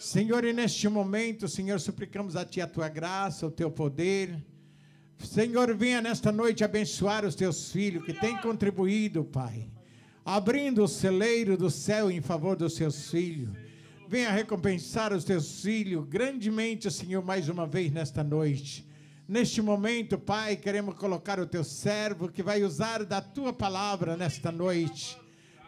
Senhor, e neste momento, Senhor, suplicamos a Ti a Tua graça, o Teu poder. Senhor, venha nesta noite abençoar os Teus filhos que têm contribuído, Pai, abrindo o celeiro do céu em favor dos Seus filhos. Venha recompensar os Teus filhos grandemente, Senhor, mais uma vez nesta noite. Neste momento, Pai, queremos colocar o Teu servo que vai usar da Tua palavra nesta noite.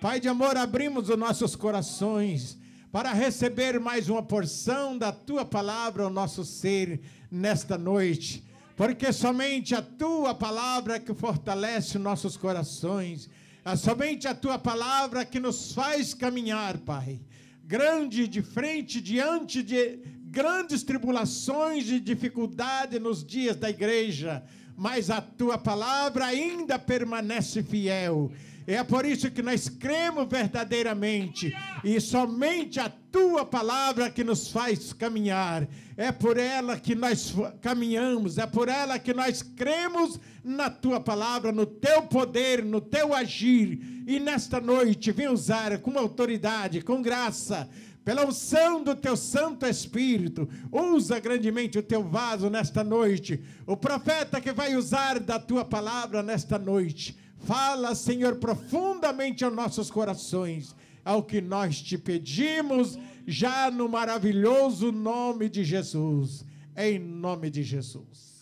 Pai de amor, abrimos os nossos corações para receber mais uma porção da Tua palavra ao nosso ser nesta noite. Porque somente a Tua palavra que fortalece os nossos corações. É somente a Tua palavra que nos faz caminhar, Pai. Grande de frente, diante de grandes tribulações e dificuldades nos dias da igreja. Mas a Tua palavra ainda permanece fiel. É por isso que nós cremos verdadeiramente. E somente a Tua palavra que nos faz caminhar. É por ela que nós caminhamos. É por ela que nós cremos na Tua palavra, no Teu poder, no Teu agir. E nesta noite, vem usar com autoridade, com graça, pela unção do Teu Santo Espírito. Usa grandemente o Teu vaso nesta noite. O profeta que vai usar da Tua palavra nesta noite. Fala, Senhor, profundamente aos nossos corações, ao que nós Te pedimos, já no maravilhoso nome de Jesus, em nome de Jesus.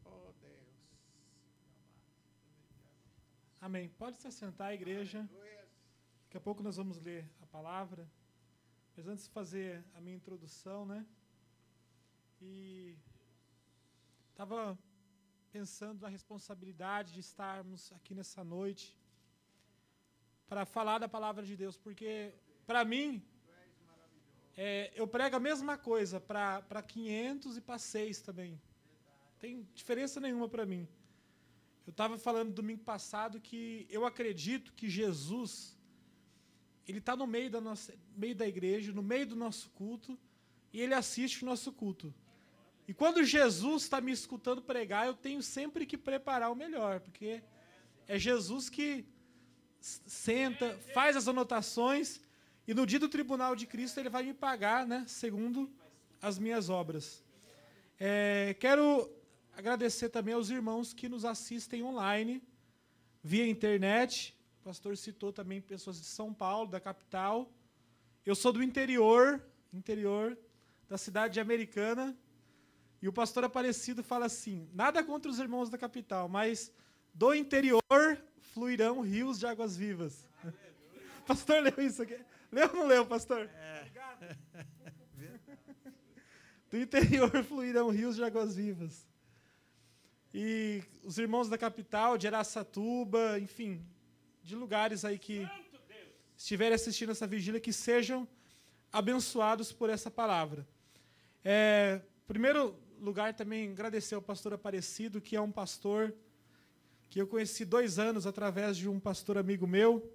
Oh, Deus. Amém. Pode se assentar, igreja. Daqui a pouco nós vamos ler a palavra, mas antes de fazer a minha introdução, né? E estava pensando na responsabilidade de estarmos aqui nessa noite para falar da palavra de Deus, porque, para mim, eu prego a mesma coisa para 500 e para 6 também. Não tem diferença nenhuma para mim. Eu estava falando domingo passado que eu acredito que Jesus, Ele está no meio da igreja, no meio do nosso culto, e Ele assiste o nosso culto. E quando Jesus está me escutando pregar, eu tenho sempre que preparar o melhor, porque é Jesus que senta, faz as anotações, e no dia do tribunal de Cristo Ele vai me pagar, né, segundo as minhas obras. Quero agradecer também aos irmãos que nos assistem online, via internet. O pastor citou também pessoas de São Paulo, da capital. Eu sou do interior da cidade de Americana. E o pastor Aparecido fala assim, nada contra os irmãos da capital, mas do interior fluirão rios de águas vivas. O pastor leu isso aqui. Leu ou não leu, pastor? Obrigado. Do interior fluirão rios de águas vivas. E os irmãos da capital, de Araçatuba, enfim, de lugares aí que estiverem assistindo essa vigília, que sejam abençoados por essa palavra. Primeiro lugar, também agradecer ao pastor Aparecido, que é um pastor que eu conheci 2 anos através de um pastor amigo meu.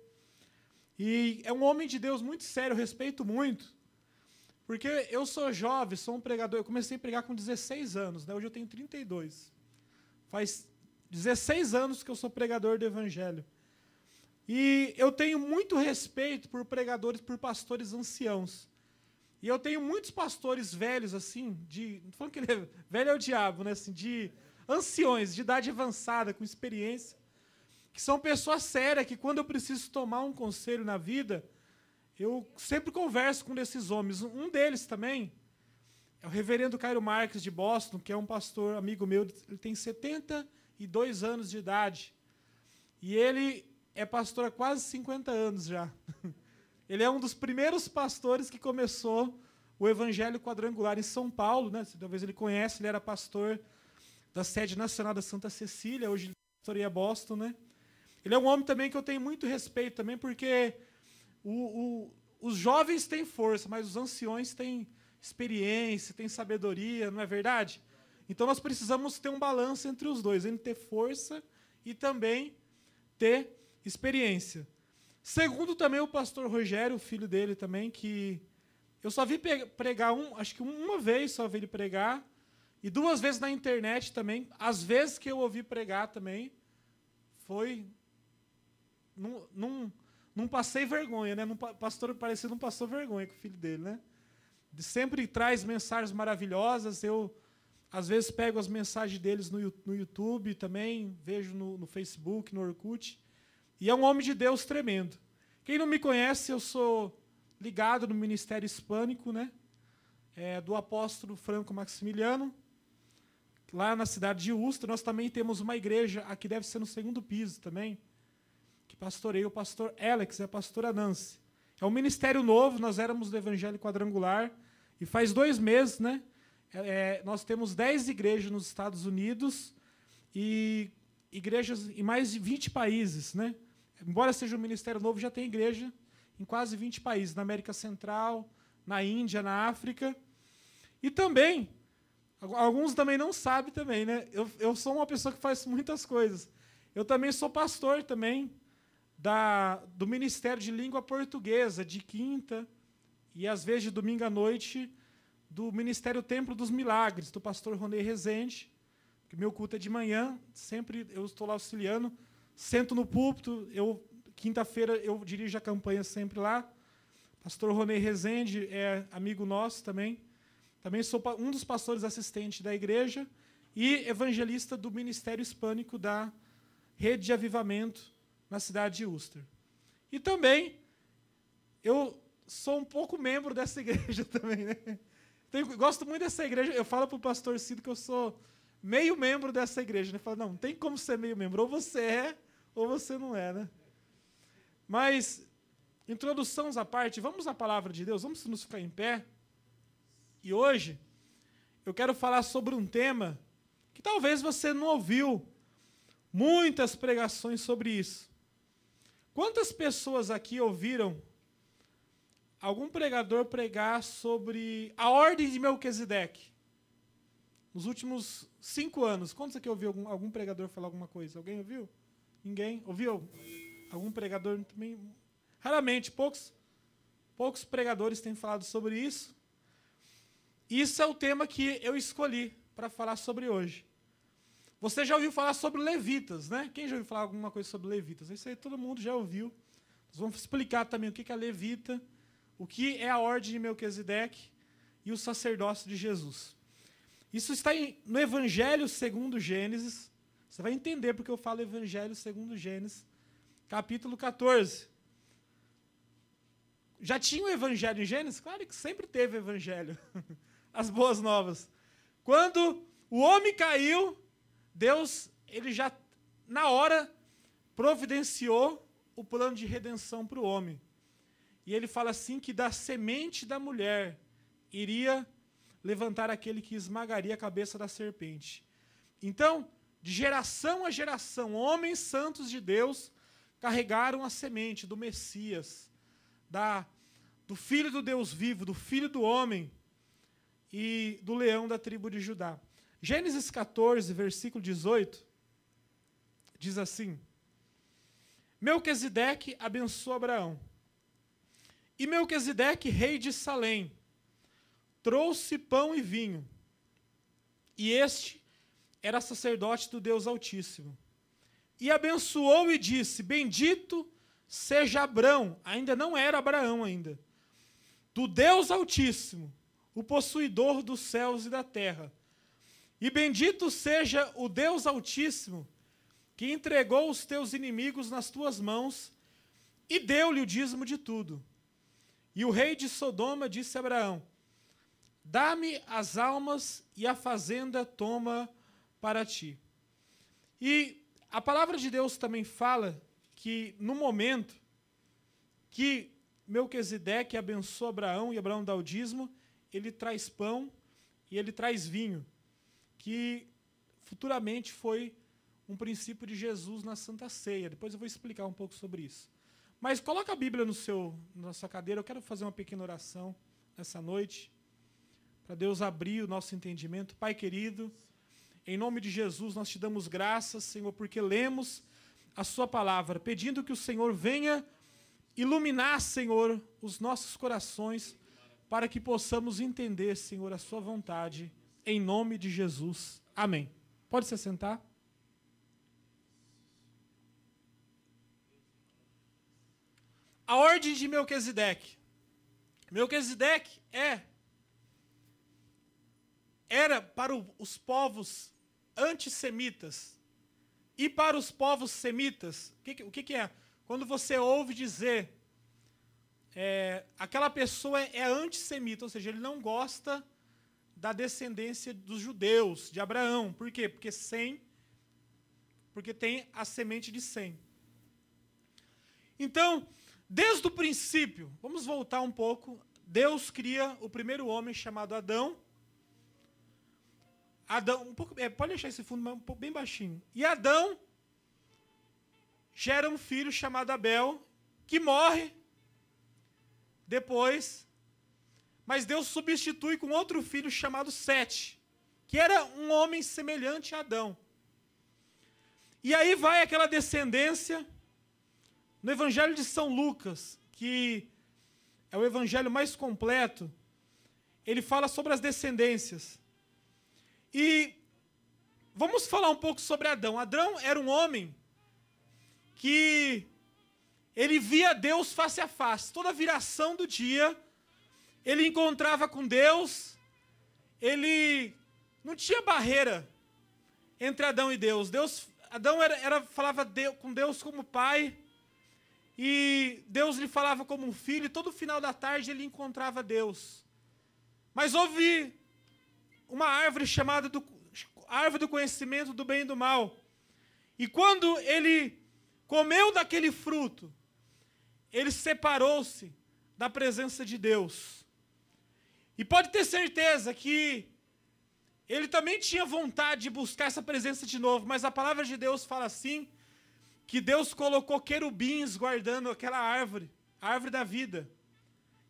E é um homem de Deus muito sério, eu respeito muito, porque eu sou jovem, sou um pregador. Eu comecei a pregar com 16 anos, né? Hoje eu tenho 32. Faz 16 anos que eu sou pregador do Evangelho. E eu tenho muito respeito por pregadores, por pastores anciãos. E eu tenho muitos pastores velhos, assim, não falando que ele é velho é o diabo, né? Assim, de anciões, de idade avançada, com experiência, que são pessoas sérias, que quando eu preciso tomar um conselho na vida, eu sempre converso com um desses homens. Um deles também é o reverendo Cairo Marques, de Boston, que é um pastor amigo meu. Ele tem 72 anos de idade. E ele é pastor há quase 50 anos já. Ele é um dos primeiros pastores que começou o Evangelho Quadrangular em São Paulo, né? Talvez ele conheça, ele era pastor da sede nacional da Santa Cecília, hoje ele pastoreia Boston, né? Ele é um homem também que eu tenho muito respeito também, porque os jovens têm força, mas os anciões têm experiência, têm sabedoria, não é verdade? Então nós precisamos ter um balanço entre os dois, entre ter força e também ter experiência. Segundo também o pastor Rogério, o filho dele também, que eu só vi pregar acho que uma vez só vi ele pregar, e 2 vezes na internet também. As vezes que eu ouvi pregar também foi não passei vergonha, né? O pastor Aparecido não passou vergonha com o filho dele, né? Sempre traz mensagens maravilhosas. Eu, às vezes, pego as mensagens deles no YouTube também, vejo no Facebook, no Orkut. E é um homem de Deus tremendo. Quem não me conhece, eu sou ligado no Ministério Hispânico, né? Do apóstolo Franco Maximiliano, lá na cidade de Ustra. Nós também temos uma igreja, aqui deve ser no 2º piso também, que pastoreia o pastor Alex e a pastora Nancy. É um ministério novo, nós éramos do Evangelho Quadrangular, e faz 2 meses, né? Nós temos 10 igrejas nos Estados Unidos e igrejas em mais de 20 países, né? Embora seja um ministério novo, já tem igreja em quase 20 países, na América Central, na Índia, na África. E também, alguns também não sabem também, né? Eu sou uma pessoa que faz muitas coisas. Eu também sou pastor também do Ministério de Língua Portuguesa, de quinta e às vezes de domingo à noite, do Ministério Templo dos Milagres, do pastor Ronei Rezende, que meu culto é de manhã, sempre eu estou lá auxiliando, sento no púlpito, quinta-feira eu dirijo a campanha sempre lá. Pastor Ronei Rezende é amigo nosso também. Também sou um dos pastores assistentes da igreja e evangelista do Ministério Hispânico da Rede de Avivamento na cidade de Ustra. E também eu sou um pouco membro dessa igreja também, né? Gosto muito dessa igreja. Eu falo para o pastor Cido que eu sou meio membro dessa igreja. Ele fala, não tem como ser meio membro. Ou você é, ou você não é, né? Mas, introduções à parte, vamos à palavra de Deus, vamos nos ficar em pé. E hoje, eu quero falar sobre um tema que talvez você não ouviu muitas pregações sobre isso. Quantas pessoas aqui ouviram algum pregador pregar sobre a ordem de Melquisedeque? Nos últimos 5 anos, quantos aqui ouviu algum pregador falar alguma coisa? Alguém ouviu? Ninguém? Ouviu? Algum pregador também? Raramente, poucos pregadores têm falado sobre isso. Isso é o tema que eu escolhi para falar sobre hoje. Você já ouviu falar sobre levitas, né? Quem já ouviu falar alguma coisa sobre levitas? Isso aí todo mundo já ouviu. Nós vamos explicar também o que é levita, o que é a ordem de Melquisedeque e o sacerdócio de Jesus. Isso está no Evangelho segundo Gênesis. Você vai entender porque eu falo Evangelho segundo Gênesis, capítulo 14. Já tinha o Evangelho em Gênesis? Claro que sempre teve Evangelho. As boas novas. Quando o homem caiu, Deus, ele já, na hora, providenciou o plano de redenção para o homem. E ele fala assim que da semente da mulher iria levantar aquele que esmagaria a cabeça da serpente. Então, de geração a geração, homens santos de Deus carregaram a semente do Messias, do Filho do Deus vivo, do Filho do homem e do leão da tribo de Judá. Gênesis 14, versículo 18, diz assim: Melquisedeque abençoou Abraão. E Melquisedeque, rei de Salém, trouxe pão e vinho. E este era sacerdote do Deus Altíssimo. E abençoou e disse: Bendito seja Abrão, ainda não era Abraão ainda, do Deus Altíssimo, o possuidor dos céus e da terra. E bendito seja o Deus Altíssimo, que entregou os teus inimigos nas tuas mãos e deu-lhe o dízimo de tudo. E o rei de Sodoma disse a Abraão: Dá-me as almas e a fazenda toma para ti. E a palavra de Deus também fala que no momento que Melquisedeque abençoa Abraão e Abraão dá o dízimo, ele traz pão e ele traz vinho, que futuramente foi um princípio de Jesus na Santa Ceia. Depois eu vou explicar um pouco sobre isso. Mas coloca a Bíblia na sua cadeira. Eu quero fazer uma pequena oração nessa noite, para Deus abrir o nosso entendimento. Pai querido, em nome de Jesus, nós te damos graças, Senhor, porque lemos a sua palavra, pedindo que o Senhor venha iluminar, Senhor, os nossos corações, para que possamos entender, Senhor, a sua vontade, em nome de Jesus. Amém. Pode se sentar. a ordem de Melquisedeque. Melquisedeque era para os povos antissemitas e para os povos semitas. O que é? Quando você ouve dizer aquela pessoa é antissemita, ou seja, ele não gosta da descendência dos judeus, de Abraão. Por quê? Porque tem a semente de Sem. Então, desde o princípio, vamos voltar um pouco, Deus cria o primeiro homem chamado Adão. Adão, pode deixar esse fundo um pouco bem baixinho. E Adão gera um filho chamado Abel, que morre depois, mas Deus substitui com outro filho chamado Sete, que era um homem semelhante a Adão. E aí vai aquela descendência, no Evangelho de São Lucas, que é o evangelho mais completo, ele fala sobre as descendências. E vamos falar um pouco sobre Adão. Adão era um homem que ele via Deus face a face. Toda viração do dia, ele encontrava com Deus. Ele não tinha barreira entre Adão e Deus. Adão falava com Deus como pai, e Deus lhe falava como um filho, e todo final da tarde ele encontrava Deus. Mas houve uma árvore chamada árvore do conhecimento do bem e do mal. E quando ele comeu daquele fruto, ele separou-se da presença de Deus. E pode ter certeza que ele também tinha vontade de buscar essa presença de novo, mas a palavra de Deus fala assim, que Deus colocou querubins guardando aquela árvore, a árvore da vida.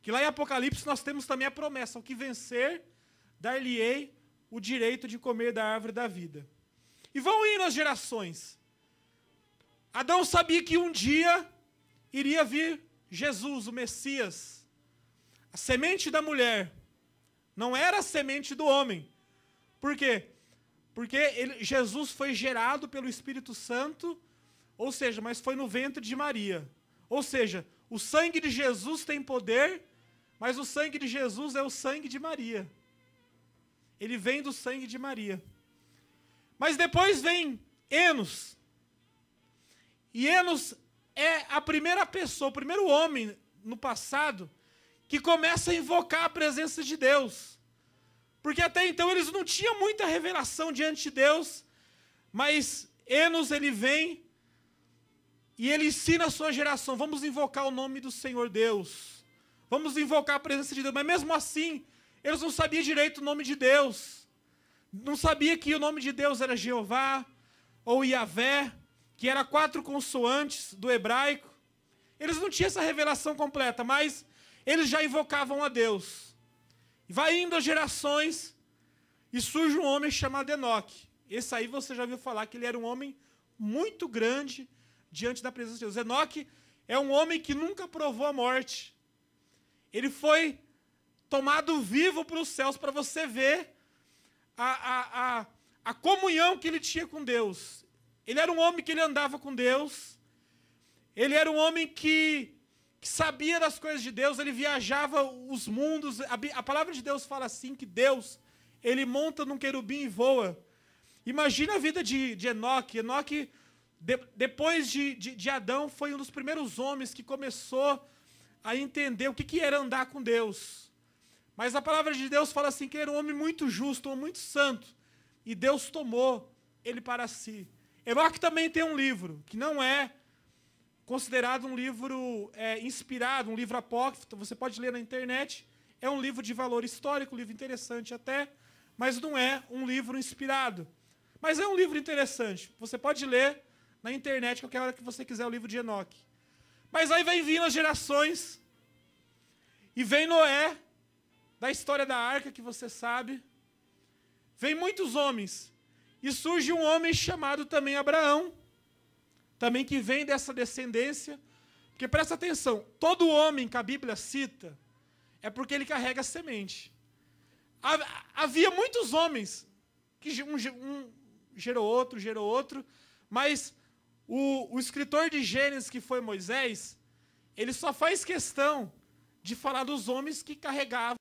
Que lá em Apocalipse nós temos também a promessa, ao que vencer, dar-lhe-ei o direito de comer da árvore da vida. E vão indo as gerações. Adão sabia que um dia iria vir Jesus, o Messias. A semente da mulher não era a semente do homem. Por quê? Porque Jesus foi gerado pelo Espírito Santo, ou seja, mas foi no ventre de Maria. Ou seja, o sangue de Jesus tem poder, mas o sangue de Jesus é o sangue de Maria. Ele vem do sangue de Maria. Mas depois vem Enos. E Enos é a primeira pessoa, o primeiro homem no passado que começa a invocar a presença de Deus. Porque até então eles não tinham muita revelação diante de Deus, mas Enos ele vem e ele ensina a sua geração, vamos invocar o nome do Senhor Deus. Vamos invocar a presença de Deus. Mas mesmo assim, eles não sabiam direito o nome de Deus. Não sabiam que o nome de Deus era Jeová ou Iavé, que era 4 consoantes do hebraico. Eles não tinham essa revelação completa, mas eles já invocavam a Deus. Vai indo as gerações e surge um homem chamado Enoque. Esse aí você já ouviu falar que ele era um homem muito grande diante da presença de Deus. Enoque é um homem que nunca provou a morte. Ele foi tomado vivo para os céus, para você ver a comunhão que ele tinha com Deus. Ele era um homem que ele andava com Deus. Ele era um homem que sabia das coisas de Deus. Ele viajava os mundos. A palavra de Deus fala assim, que Deus, ele monta num querubim e voa. Imagina a vida de Enoque. Enoque, depois de Adão, foi um dos primeiros homens que começou a entender o que era andar com Deus. Mas a palavra de Deus fala assim, que ele era um homem muito justo, um homem muito santo. E Deus tomou ele para si. Enoque também tem um livro, que não é considerado um livro inspirado, um livro apócrifo, você pode ler na internet. É um livro de valor histórico, um livro interessante até, mas não é um livro inspirado. Mas é um livro interessante. Você pode ler na internet qualquer hora que você quiser o livro de Enoque. Mas aí vem vindo as gerações, e vem Noé, da história da arca, que você sabe. Vem muitos homens, e surge um homem chamado também Abraão, também que vem dessa descendência. Porque presta atenção, todo homem que a Bíblia cita, é porque ele carrega a semente. Havia muitos homens, que um gerou outro, mas o escritor de Gênesis, que foi Moisés, ele só faz questão de falar dos homens que carregavam